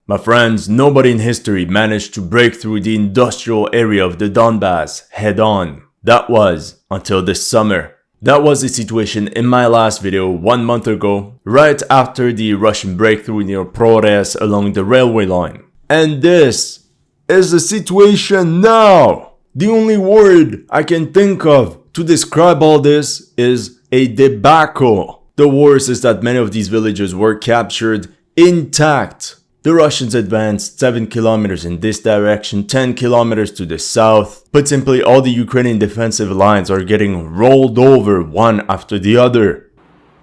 My friends, nobody in history managed to break through the industrial area of the Donbas head on. That was until this summer. That was the situation in my last video 1 month ago, right after the Russian breakthrough near Pokrovsk along the railway line. And this is the situation now. The only word I can think of to describe all this is a debacle. The worst is that many of these villages were captured intact. The Russians advanced 7 kilometers in this direction, 10 kilometers to the south. Put simply, all the Ukrainian defensive lines are getting rolled over one after the other.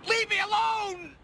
Leave me alone!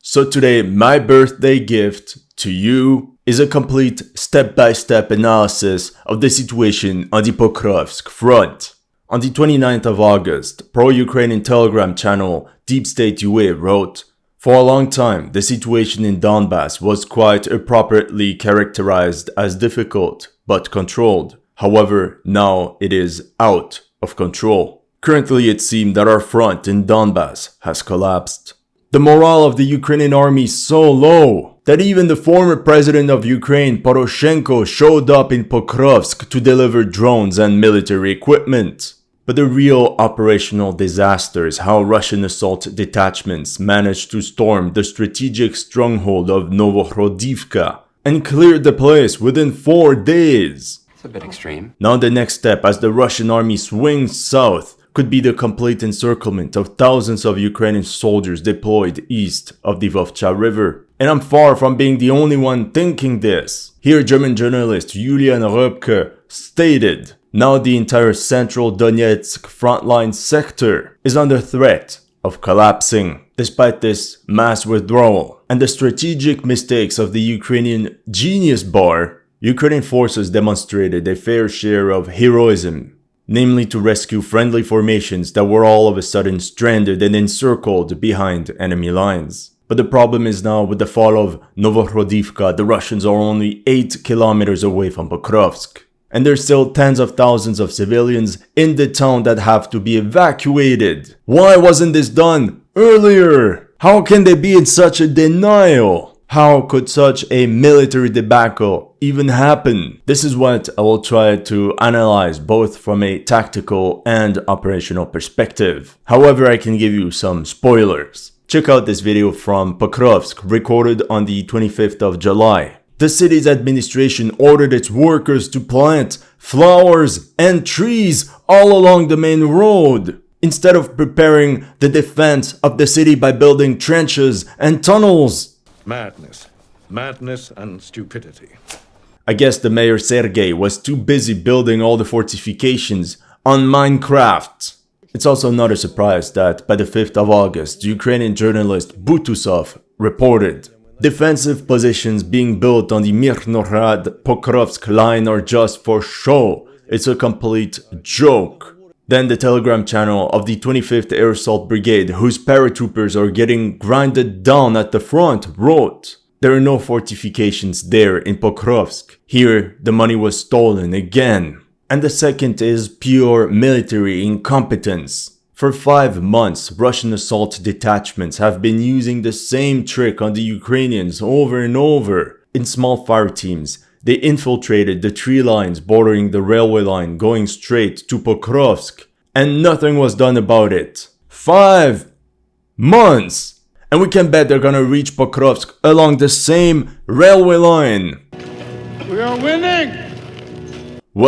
So today, my birthday gift to you is a complete step-by-step analysis of the situation on the Pokrovsk front. On the 29th of August, pro-Ukrainian Telegram channel Deep State UA wrote, "For a long time, the situation in Donbass was quite appropriately characterized as difficult, but controlled. However, now it is out of control. Currently, it seems that our front in Donbass has collapsed. The morale of the Ukrainian army is so low that even the former president of Ukraine, Poroshenko, showed up in Pokrovsk to deliver drones and military equipment. But the real operational disaster is how Russian assault detachments managed to storm the strategic stronghold of Novohrodivka and cleared the place within 4 days. It's a bit extreme. Now the next step as the Russian army swings south could be the complete encirclement of thousands of Ukrainian soldiers deployed east of the Vovcha River. And I'm far from being the only one thinking this. Here German journalist Julian Röpke stated, "Now the entire central Donetsk frontline sector is under threat of collapsing. Despite this mass withdrawal and the strategic mistakes of the Ukrainian Genius Bar, Ukrainian forces demonstrated a fair share of heroism, namely to rescue friendly formations that were all of a sudden stranded and encircled behind enemy lines. But the problem is now with the fall of Novohrodivka, the Russians are only 8 kilometers away from Pokrovsk. And there's still tens of thousands of civilians in the town that have to be evacuated. Why wasn't this done earlier? How can they be in such a denial? How could such a military debacle even happen?" This is what I will try to analyze both from a tactical and operational perspective. However, I can give you some spoilers. Check out this video from Pokrovsk, recorded on the 25th of July. The city's administration ordered its workers to plant flowers and trees all along the main road, instead of preparing the defense of the city by building trenches and tunnels. Madness and stupidity. I guess the mayor Sergei was too busy building all the fortifications on Minecraft. It's also not a surprise that by the 5th of August, Ukrainian journalist Butusov reported, "Defensive positions being built on the Mirnorad-Pokrovsk line are just for show. It's a complete joke." Then the Telegram channel of the 25th Air Assault Brigade, whose paratroopers are getting grinded down at the front, wrote, "There are no fortifications there in Pokrovsk. Here, the money was stolen again." And the second is pure military incompetence. For 5 months, Russian assault detachments have been using the same trick on the Ukrainians over and over. In small fire teams, they infiltrated the tree lines bordering the railway line going straight to Pokrovsk, and nothing was done about it. 5 months! And we can bet they're gonna reach Pokrovsk along the same railway line. We are winning!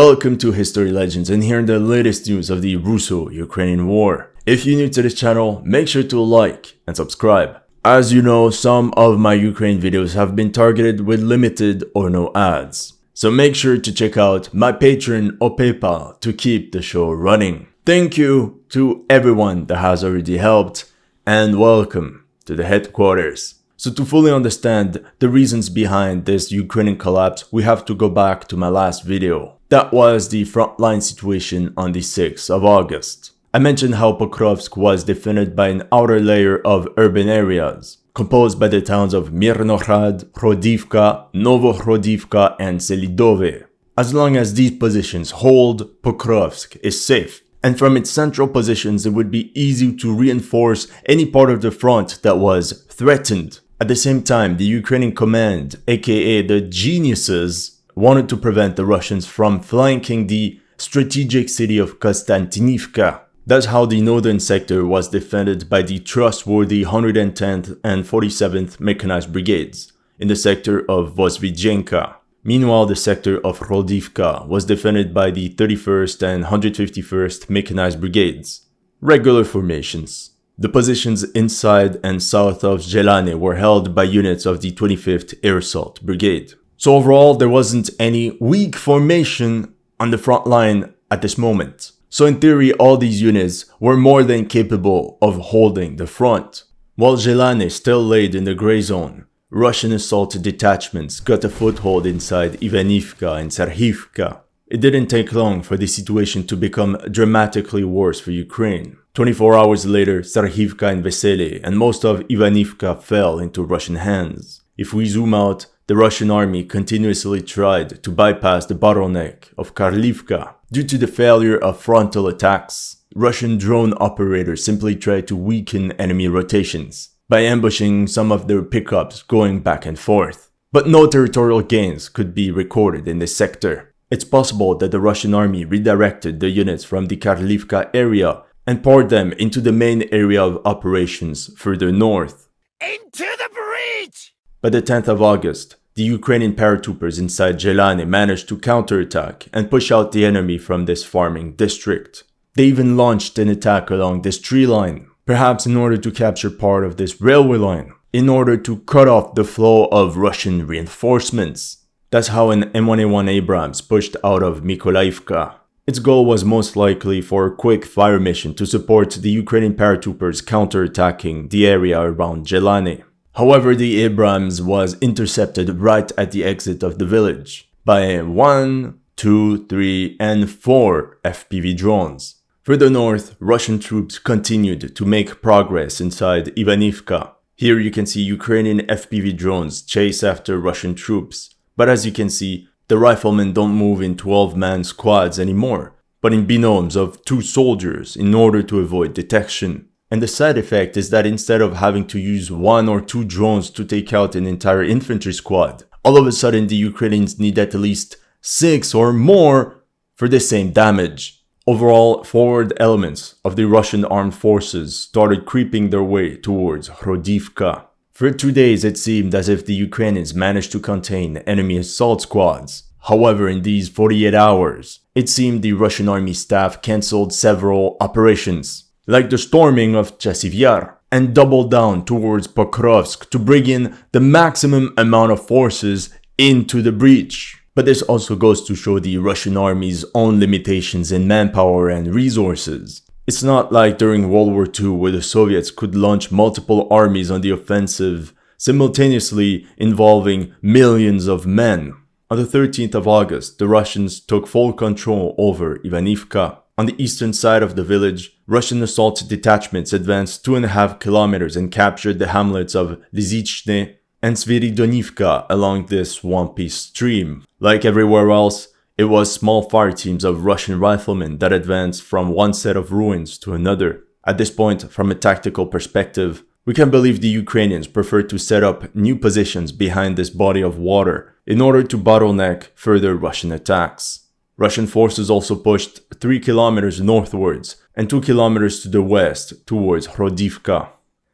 Welcome to History Legends, and here are the latest news of the Russo-Ukrainian war. If you're new to this channel, make sure to like and subscribe. As you know, some of my Ukraine videos have been targeted with limited or no ads. So make sure to check out my Patreon or PayPal to keep the show running. Thank you to everyone that has already helped, and welcome to the headquarters. So to fully understand the reasons behind this Ukrainian collapse, we have to go back to my last video. That was the frontline situation on the 6th of August. I mentioned how Pokrovsk was defended by an outer layer of urban areas, composed by the towns of Mirnorad-Hrodivka, Novohrodivka, and Selydove. As long as these positions hold, Pokrovsk is safe. and from its central positions it would be easy to reinforce any part of the front that was threatened. At the same time, the Ukrainian command, aka the geniuses, wanted to prevent the Russians from flanking the strategic city of Konstantinivka. That's how the northern sector was defended by the trustworthy 110th and 47th Mechanized Brigades in the sector of Vozvidzenka. Meanwhile, the sector of Hrodivka was defended by the 31st and 151st Mechanized Brigades. Regular formations. The positions inside and south of Zelane were held by units of the 25th Air Assault Brigade. So overall, there wasn't any weak formation on the front line at this moment. So in theory, all these units were more than capable of holding the front. While Zelane still laid in the gray zone, Russian assault detachments got a foothold inside Ivanivka and Serhivka. It didn't take long for the situation to become dramatically worse for Ukraine. 24 hours later, Serhivka and Vesely and most of Ivanivka fell into Russian hands. If we zoom out, the Russian army continuously tried to bypass the bottleneck of Karlivka. Due to the failure of frontal attacks, Russian drone operators simply tried to weaken enemy rotations by ambushing some of their pickups going back and forth. But no territorial gains could be recorded in this sector. It's possible that the Russian army redirected the units from the Karlivka area and poured them into the main area of operations further north. Into the breach! By the 10th of August, the Ukrainian paratroopers inside Zelane managed to counterattack and push out the enemy from this farming district. They even launched an attack along this tree line, perhaps in order to capture part of this railway line, in order to cut off the flow of Russian reinforcements. That's how an M1A1 Abrams pushed out of Mykolaiivka. Its goal was most likely for a quick fire mission to support the Ukrainian paratroopers counterattacking the area around Zelane. However, the Abrams was intercepted right at the exit of the village by 1, 2, 3, and 4 FPV drones. Further north, Russian troops continued to make progress inside Ivanivka. Here you can see Ukrainian FPV drones chase after Russian troops. But as you can see, the riflemen don't move in 12-man squads anymore, but in binomes of 2 soldiers in order to avoid detection. And the side effect is that instead of having to use 1 or 2 drones to take out an entire infantry squad, all of a sudden the Ukrainians need at least 6 or more for the same damage. Overall, forward elements of the Russian armed forces started creeping their way towards Hrodivka. For 2 days it seemed as if the Ukrainians managed to contain enemy assault squads. However, in these 48 hours, it seemed the Russian army staff cancelled several operations, like the storming of Chasiv Yar, and doubled down towards Pokrovsk to bring in the maximum amount of forces into the breach. But this also goes to show the Russian army's own limitations in manpower and resources. It's not like during World War II where the Soviets could launch multiple armies on the offensive, simultaneously involving millions of men. On the 13th of August, the Russians took full control over Ivanivka. On the eastern side of the village, Russian assault detachments advanced 2.5 kilometers and captured the hamlets of Lysychne and Sviridonivka along this swampy stream. Like everywhere else, it was small fire teams of Russian riflemen that advanced from one set of ruins to another. At this point, from a tactical perspective, we can believe the Ukrainians preferred to set up new positions behind this body of water in order to bottleneck further Russian attacks. Russian forces also pushed 3 kilometers northwards and 2 kilometers to the west towards Hrodivka.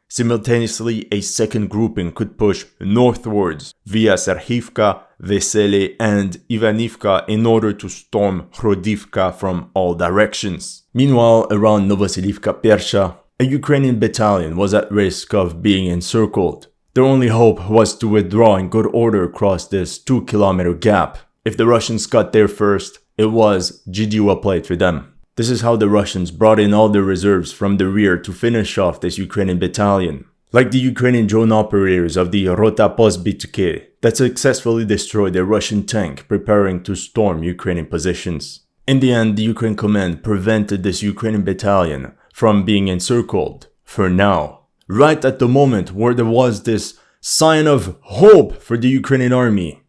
Simultaneously, a second grouping could push northwards via Serhivka, Vesely, and Ivanivka in order to storm Hrodivka from all directions. Meanwhile, around Novohrodivka Persha, a Ukrainian battalion was at risk of being encircled. Their only hope was to withdraw in good order across this 2-kilometer gap. If the Russians got there first, it was GG well played for them. This is how the Russians brought in all their reserves from the rear to finish off this Ukrainian battalion. Like the Ukrainian drone operators of the Rota Pozbytke that successfully destroyed a Russian tank preparing to storm Ukrainian positions. In the end, the Ukraine command prevented this Ukrainian battalion from being encircled, for now. Right at the moment where there was this sign of hope for the Ukrainian army.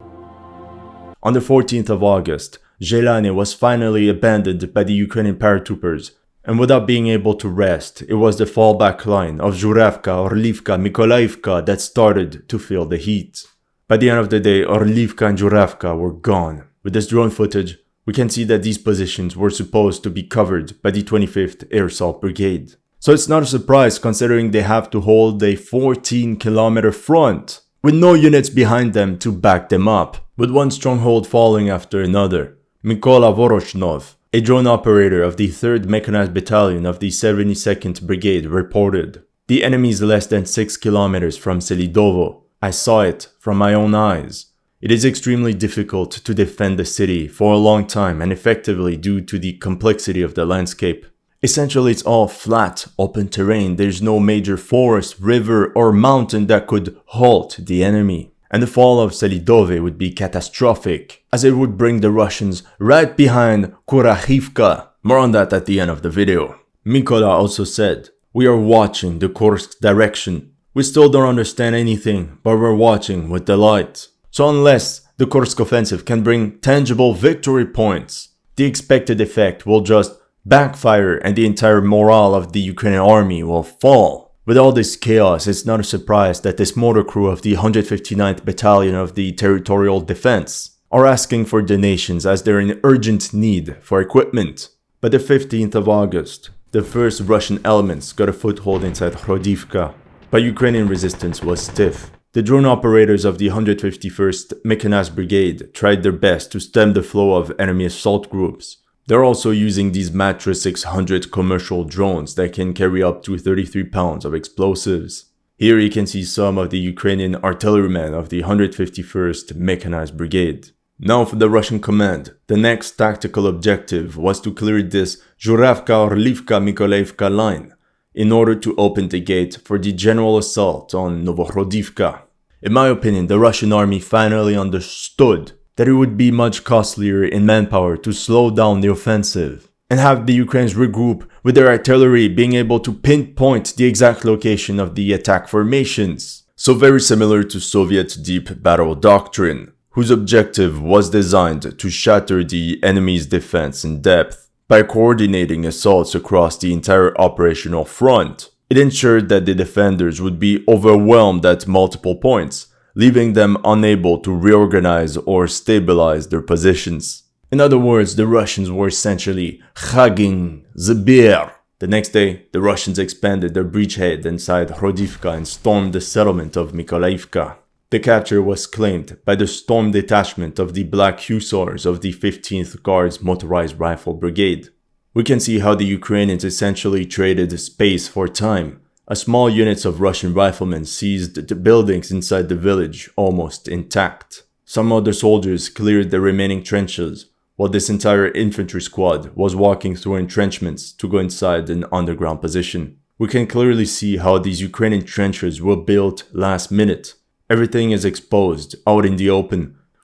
On the 14th of August, Zelane was finally abandoned by the Ukrainian paratroopers and without being able to rest, it was the fallback line of Zhurevka, Orlivka, Mykolaiivka that started to feel the heat. By the end of the day, Orlivka and Zhurevka were gone. With this drone footage, we can see that these positions were supposed to be covered by the 25th Air Assault Brigade. So it's not a surprise considering they have to hold a 14-kilometer front, with no units behind them to back them up, with one stronghold falling after another. Mykola Voroshnov, a drone operator of the 3rd Mechanized Battalion of the 72nd Brigade, reported, "The enemy is less than 6 kilometers from Selydove. I saw it from my own eyes. It is extremely difficult to defend the city for a long time and effectively due to the complexity of the landscape. Essentially, it's all flat, open terrain. There's no major forest, river, or mountain that could halt the enemy. And the fall of Selydove would be catastrophic, as it would bring the Russians right behind Kurakhivka. More on that at the end of the video." Mykola also said, "We are watching the Kursk direction. We still don't understand anything, but we're watching with delight. So unless the Kursk offensive can bring tangible victory points, the expected effect will just backfire and the entire morale of the Ukrainian army will fall. With all this chaos, it's not a surprise that this motor crew of the 159th Battalion of the Territorial Defense are asking for donations as they're in urgent need for equipment. By the 15th of August, the first Russian elements got a foothold inside Novohrodivka, but Ukrainian resistance was stiff. The drone operators of the 151st Mechanized Brigade tried their best to stem the flow of enemy assault groups. They're also using these Mattress 600 commercial drones that can carry up to 33 pounds of explosives. Here you can see some of the Ukrainian artillerymen of the 151st Mechanized Brigade. Now for the Russian command, the next tactical objective was to clear this Zhurevka-Orlivka-Mykolaiivka line in order to open the gate for the general assault on Novohrodivka. In my opinion, the Russian army finally understood that it would be much costlier in manpower to slow down the offensive and have the Ukrainians regroup with their artillery being able to pinpoint the exact location of the attack formations. So very similar to Soviet deep battle doctrine, whose objective was designed to shatter the enemy's defense in depth by coordinating assaults across the entire operational front. It ensured that the defenders would be overwhelmed at multiple points, leaving them unable to reorganize or stabilize their positions. In other words, the Russians were essentially hugging the bear. The next day, the Russians expanded their bridgehead inside Hrodivka and stormed the settlement of Mykolaiivka. The capture was claimed by the storm detachment of the Black Hussars of the 15th Guards Motorized Rifle Brigade. We can see how the Ukrainians essentially traded space for time, as small units of Russian riflemen seized the buildings inside the village almost intact. Some other soldiers cleared the remaining trenches, while this entire infantry squad was walking through entrenchments to go inside an underground position. We can clearly see how these Ukrainian trenches were built last minute. Everything is exposed, out in the open,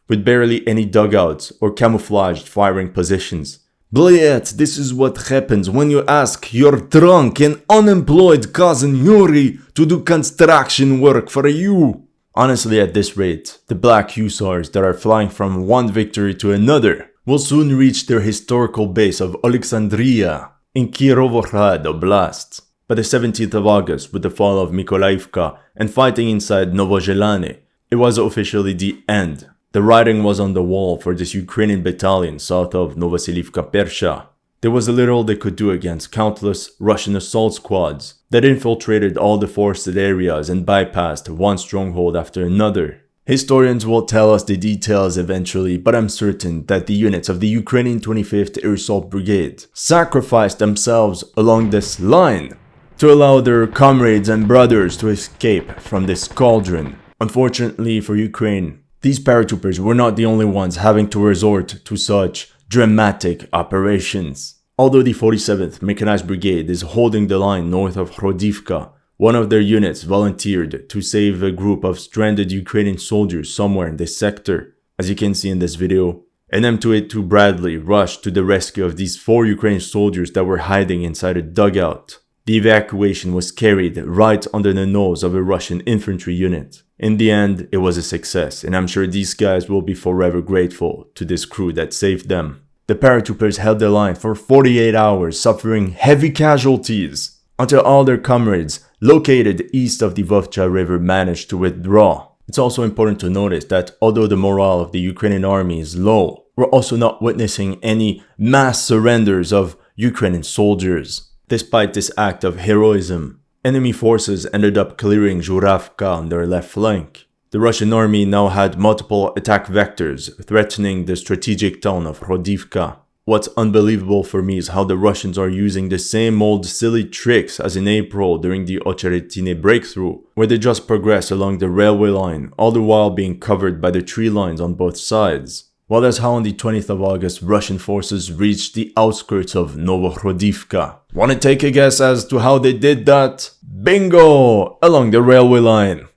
with barely any dugouts or camouflaged firing positions. Blyet, this is what happens when you ask your drunk and unemployed cousin Yuri to do construction work for you. Honestly, at this rate, the Black Hussars that are flying from one victory to another will soon reach their historical base of Alexandria in Kirovohrad Oblast. By the 17th of August, with the fall of Mykolaiivka and fighting inside Novozhelany, it was officially the end. The writing was on the wall for this Ukrainian battalion south of Novoselivka-Persha. There was little they could do against countless Russian assault squads that infiltrated all the forested areas and bypassed one stronghold after another. Historians will tell us the details eventually, but I'm certain that the units of the Ukrainian 25th Air Assault Brigade sacrificed themselves along this line to allow their comrades and brothers to escape from this cauldron. Unfortunately for Ukraine, these paratroopers were not the only ones having to resort to such dramatic operations. Although the 47th Mechanized Brigade is holding the line north of Hrodivka, one of their units volunteered to save a group of stranded Ukrainian soldiers somewhere in this sector. As you can see in this video, an M282 Bradley rushed to the rescue of these 4 Ukrainian soldiers that were hiding inside a dugout. The evacuation was carried right under the nose of a Russian infantry unit. In the end, it was a success, and I'm sure these guys will be forever grateful to this crew that saved them. The paratroopers held the line for 48 hours, suffering heavy casualties, until all their comrades located east of the Vovcha River managed to withdraw. It's also important to notice that although the morale of the Ukrainian army is low, we're also not witnessing any mass surrenders of Ukrainian soldiers. Despite this act of heroism, enemy forces ended up clearing Zhuravka on their left flank. The Russian army now had multiple attack vectors threatening the strategic town of Hrodivka. What's unbelievable for me is how the Russians are using the same old silly tricks as in April during the Ocheretine breakthrough, where they just progress along the railway line, all the while being covered by the tree lines on both sides. Well, that's how on the 20th of August, Russian forces reached the outskirts of Novohrodivka. Want to take a guess as to how they did that? Bingo! Along the railway line.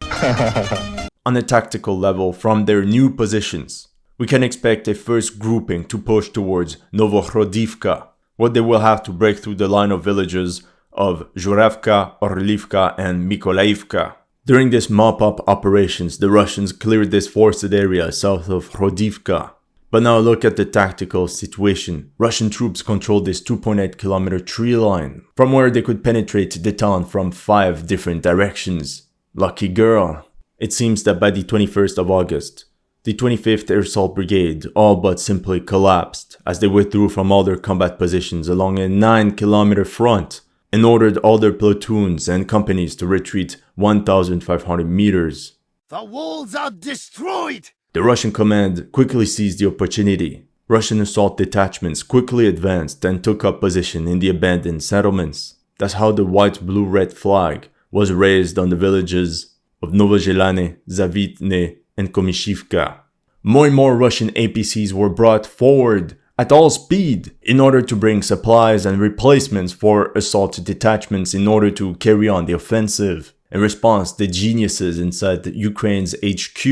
On a tactical level, from their new positions, we can expect a first grouping to push towards Novohrodivka, where they will have to break through the line of villages of Zhuravka, Orlivka, and Mykolaivka. During this mop-up operations, the Russians cleared this forested area south of Hrodivka. But now look at the tactical situation. Russian troops controlled this 2.8 kilometer tree line, from where they could penetrate the town from 5 different directions. Lucky girl. It seems that by the 21st of August, the 25th Air Assault Brigade all but simply collapsed as they withdrew from all their combat positions along a 9-kilometer front and ordered all their platoons and companies to retreat 1,500 meters. The walls are destroyed! The Russian command quickly seized the opportunity. Russian assault detachments quickly advanced and took up position in the abandoned settlements. That's how the white-blue-red flag was raised on the villages of Novozelane, Zavitne, and Komishivka. More and more Russian APCs were brought forward at all speed in order to bring supplies and replacements for assault detachments in order to carry on the offensive. In response, the geniuses inside Ukraine's HQ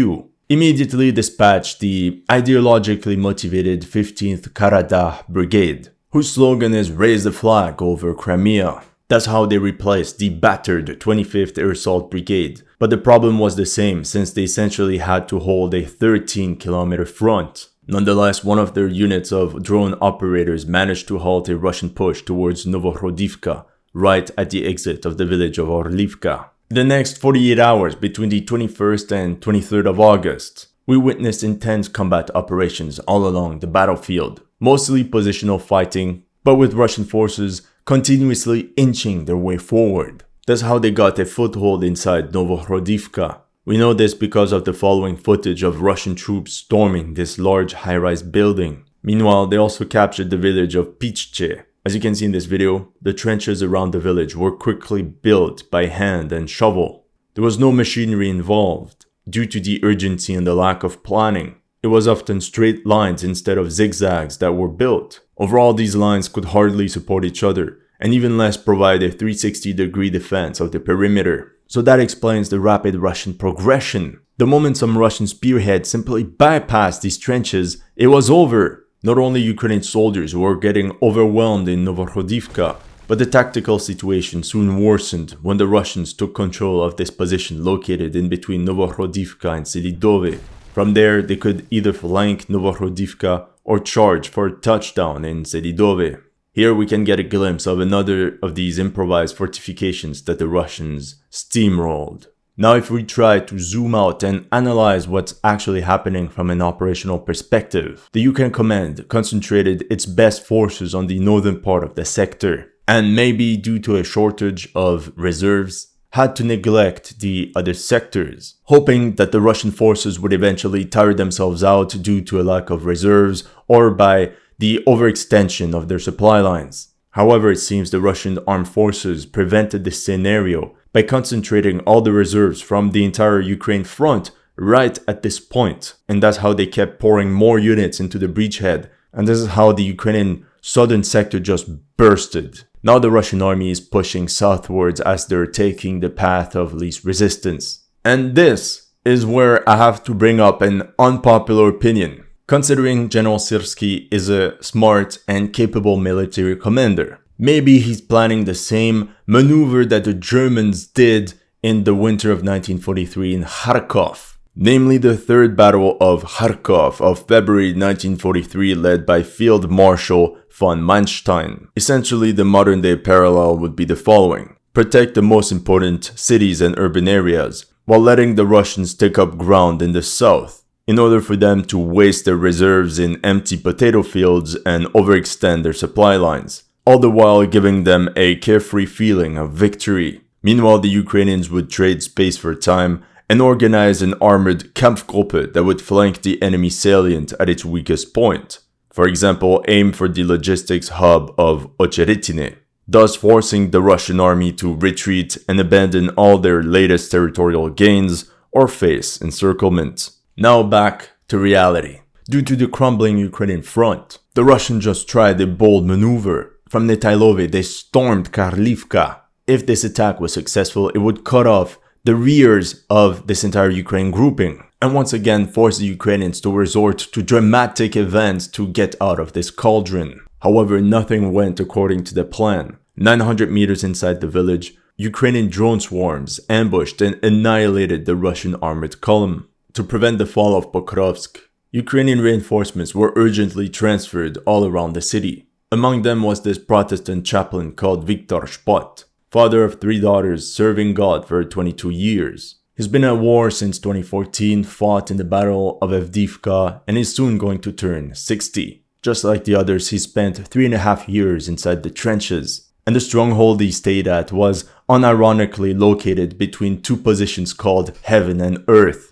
immediately dispatched the ideologically motivated 15th Karadah Brigade, whose slogan is "Raise the flag over Crimea." That's how they replaced the battered 25th Air Assault Brigade. But the problem was the same, since they essentially had to hold a 13-kilometer front. Nonetheless, one of their units of drone operators managed to halt a Russian push towards Novohrodivka, right at the exit of the village of Orlivka. The next 48 hours between the 21st and 23rd of August, we witnessed intense combat operations all along the battlefield, mostly positional fighting, but with Russian forces continuously inching their way forward. That's how they got a foothold inside Novohrodivka. We know this because of the following footage of Russian troops storming this large high-rise building. Meanwhile, they also captured the village of Pichche. As you can see in this video, the trenches around the village were quickly built by hand and shovel. There was no machinery involved. Due to the urgency and the lack of planning, it was often straight lines instead of zigzags that were built. Overall, these lines could hardly support each other, and even less provide a 360-degree defense of the perimeter. So that explains the rapid Russian progression. The moment some Russian spearheads simply bypassed these trenches, it was over. Not only Ukrainian soldiers were getting overwhelmed in Novohrodivka, but the tactical situation soon worsened when the Russians took control of this position located in between Novohrodivka and Selydove. From there, they could either flank Novohrodivka or charge for a touchdown in Selydove. Here we can get a glimpse of another of these improvised fortifications that the Russians steamrolled. Now if we try to zoom out and analyze what's actually happening from an operational perspective, the Ukraine command concentrated its best forces on the northern part of the sector, and maybe due to a shortage of reserves, had to neglect the other sectors, hoping that the Russian forces would eventually tire themselves out due to a lack of reserves or by the overextension of their supply lines. However, it seems the Russian armed forces prevented this scenario by concentrating all the reserves from the entire Ukraine front right at this point. And that's how they kept pouring more units into the breachhead. And this is how the Ukrainian southern sector just bursted. Now the Russian army is pushing southwards as they're taking the path of least resistance. And this is where I have to bring up an unpopular opinion. Considering General Syrski is a smart and capable military commander, maybe he's planning the same maneuver that the Germans did in the winter of 1943 in Kharkov. namely the Third Battle of Kharkov of February 1943 led by Field Marshal von Manstein. Essentially, the modern-day parallel would be the following: protect the most important cities and urban areas, while letting the Russians take up ground in the south, in order for them to waste their reserves in empty potato fields and overextend their supply lines, all the while giving them a carefree feeling of victory. Meanwhile, the Ukrainians would trade space for time and organize an armored Kampfgruppe that would flank the enemy salient at its weakest point. For example, aim for the logistics hub of Ocheretine, thus forcing the Russian army to retreat and abandon all their latest territorial gains or face encirclement. Now back to reality. Due to the crumbling Ukrainian front, the Russians just tried a bold maneuver. From Selydove, they stormed Karlivka. If this attack was successful, it would cut off the rears of this entire Ukraine grouping, and once again force the Ukrainians to resort to dramatic events to get out of this cauldron. However, nothing went according to the plan. 900 meters inside the village, Ukrainian drone swarms ambushed and annihilated the Russian armored column. To prevent the fall of Pokrovsk, Ukrainian reinforcements were urgently transferred all around the city. Among them was this Protestant chaplain called Viktor Shpot, father of 3 daughters, serving God for 22 years. He's been at war since 2014, fought in the Battle of Avdiivka, and is soon going to turn 60. Just like the others, he spent 3.5 years inside the trenches, and the stronghold he stayed at was unironically located between 2 positions called Heaven and Earth.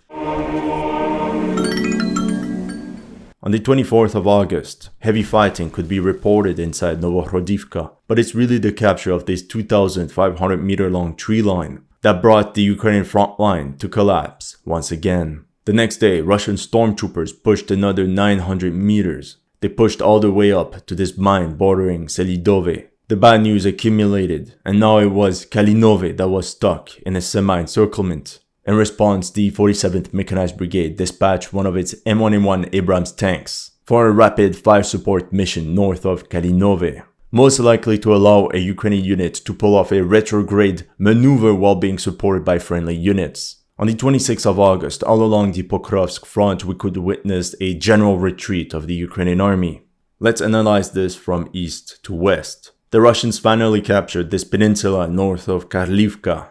On the 24th of August, heavy fighting could be reported inside Novohrodivka, but it's really the capture of this 2,500 meter long tree line that brought the Ukrainian front line to collapse once again. The next day, Russian stormtroopers pushed another 900 meters. They pushed all the way up to this mine bordering Selydove. The bad news accumulated, and now it was Kalinove that was stuck in a semi-encirclement. In response, the 47th Mechanized Brigade dispatched one of its M1A1 Abrams tanks for a rapid fire support mission north of Kalinove, most likely to allow a Ukrainian unit to pull off a retrograde maneuver while being supported by friendly units. On the 26th of August, all along the Pokrovsk front, we could witness a general retreat of the Ukrainian army. Let's analyze this from east to west. The Russians finally captured this peninsula north of Karlivka.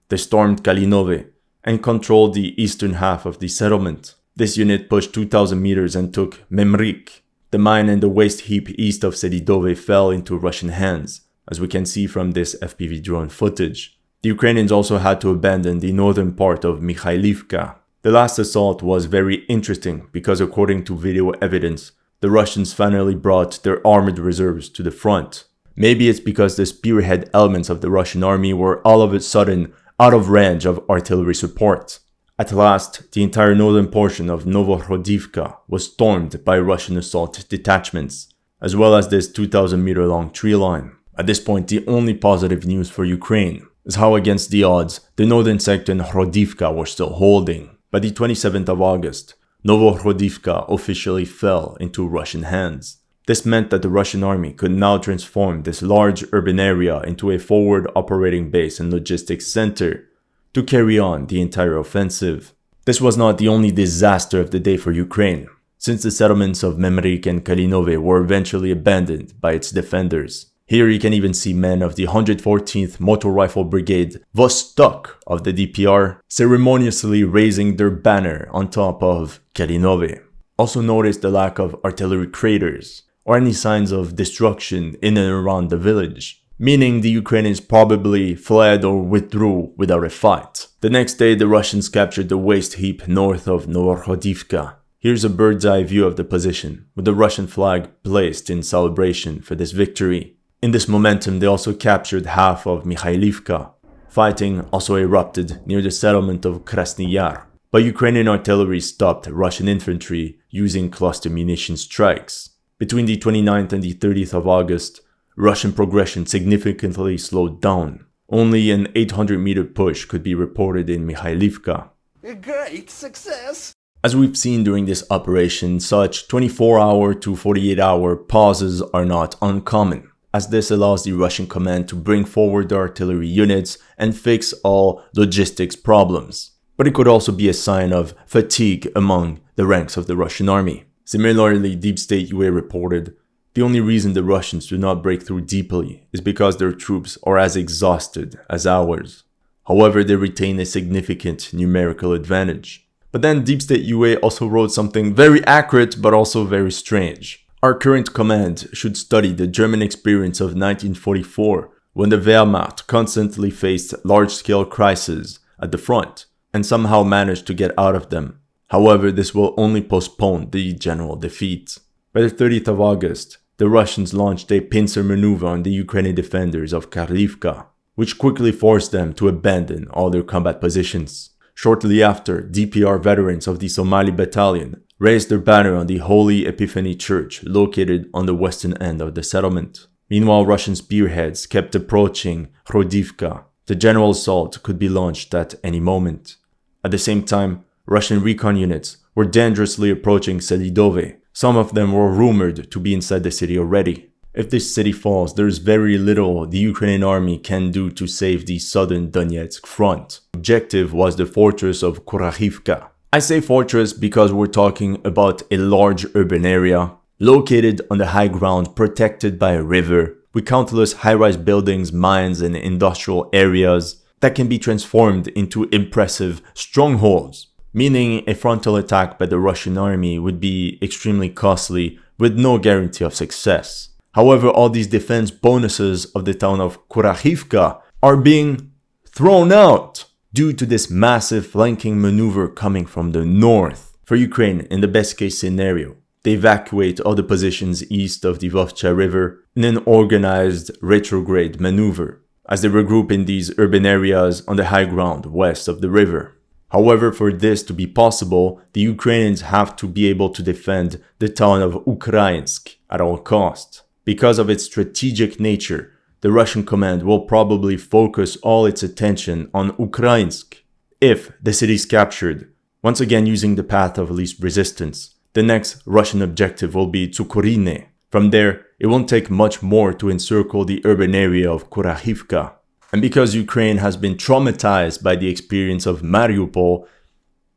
They stormed Kalinove and controlled the eastern half of the settlement. This unit pushed 2,000 meters and took Memrik. The mine and the waste heap east of Selydove fell into Russian hands, as we can see from this FPV drone footage. The Ukrainians also had to abandon the northern part of Mikhailivka. The last assault was very interesting because, according to video evidence, the Russians finally brought their armored reserves to the front. Maybe it's because the spearhead elements of the Russian army were all of a sudden out of range of artillery support. At last, the entire northern portion of Novohrodivka was stormed by Russian assault detachments, as well as this 2,000 meter long tree line. At this point, the only positive news for Ukraine is how, against the odds, the northern sector in Hrodivka were still holding. By the 27th of August, Novohrodivka officially fell into Russian hands. This meant that the Russian army could now transform this large urban area into a forward operating base and logistics center to carry on the entire offensive. This was not the only disaster of the day for Ukraine, since the settlements of Memrik and Kalinove were eventually abandoned by its defenders. Here you can even see men of the 114th Motor Rifle Brigade, Vostok of the DPR, ceremoniously raising their banner on top of Kalinove. Also notice the lack of artillery craters or any signs of destruction in and around the village, meaning the Ukrainians probably fled or withdrew without a fight. The next day, the Russians captured the waste heap north of Novohrodivka. Here's a bird's eye view of the position, with the Russian flag placed in celebration for this victory. In this momentum, they also captured half of Mikhailivka. Fighting also erupted near the settlement of Krasny Yar, but Ukrainian artillery stopped Russian infantry using cluster munition strikes. Between the 29th and the 30th of August, Russian progression significantly slowed down. Only an 800-meter push could be reported in Mikhailivka. A great success! As we've seen during this operation, such 24-hour to 48-hour pauses are not uncommon, as this allows the Russian command to bring forward their artillery units and fix all logistics problems. but it could also be a sign of fatigue among the ranks of the Russian army. Similarly, Deep State UA reported, the only reason the Russians do not break through deeply is because their troops are as exhausted as ours. However, they retain a significant numerical advantage. But then Deep State UA also wrote something very accurate but also very strange. Our current command should study the German experience of 1944, when the Wehrmacht constantly faced large-scale crises at the front and somehow managed to get out of them. However, this will only postpone the general defeat. By the 30th of August, the Russians launched a pincer maneuver on the Ukrainian defenders of Kharkivka, which quickly forced them to abandon all their combat positions. Shortly after, DPR veterans of the Somali Battalion raised their banner on the Holy Epiphany Church located on the western end of the settlement. Meanwhile, Russian spearheads kept approaching Novohrodivka. The general assault could be launched at any moment. At the same time, Russian recon units were dangerously approaching Selydove. Some of them were rumored to be inside the city already. If this city falls, there is very little the Ukrainian army can do to save the Southern Donbas Front. The objective was the fortress of Pokrovsk. I say fortress because we're talking about a large urban area located on the high ground protected by a river with countless high-rise buildings, mines, and industrial areas that can be transformed into impressive strongholds, meaning a frontal attack by the Russian army would be extremely costly with no guarantee of success. However, all these defense bonuses of the town of Pokrovsk are being thrown out due to this massive flanking maneuver coming from the north. For Ukraine, in the best case scenario, they evacuate all the positions east of the Vovcha River in an organized retrograde maneuver, as they regroup in these urban areas on the high ground west of the river. However, for this to be possible, the Ukrainians have to be able to defend the town of Ukrainsk at all costs. Because of its strategic nature, the Russian command will probably focus all its attention on Ukrainsk. If the city is captured, once again using the path of least resistance, the next Russian objective will be Tsukurine. From there, it won't take much more to encircle the urban area of Pokrovsk. And because Ukraine has been traumatized by the experience of Mariupol,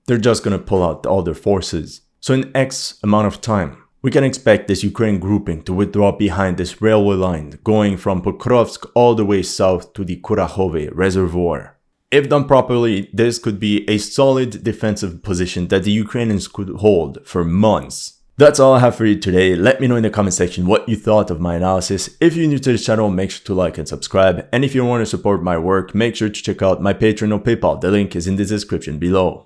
they're just gonna pull out all their forces. So in X amount of time, we can expect this Ukraine grouping to withdraw behind this railway line going from Pokrovsk all the way south to the Kurakhove reservoir. If done properly, this could be a solid defensive position that the Ukrainians could hold for months. That's all I have for you today. Let me know in the comment section what you thought of my analysis. If you're new to this channel, make sure to like and subscribe. And if you want to support my work, make sure to check out my Patreon or PayPal. The link is in the description below.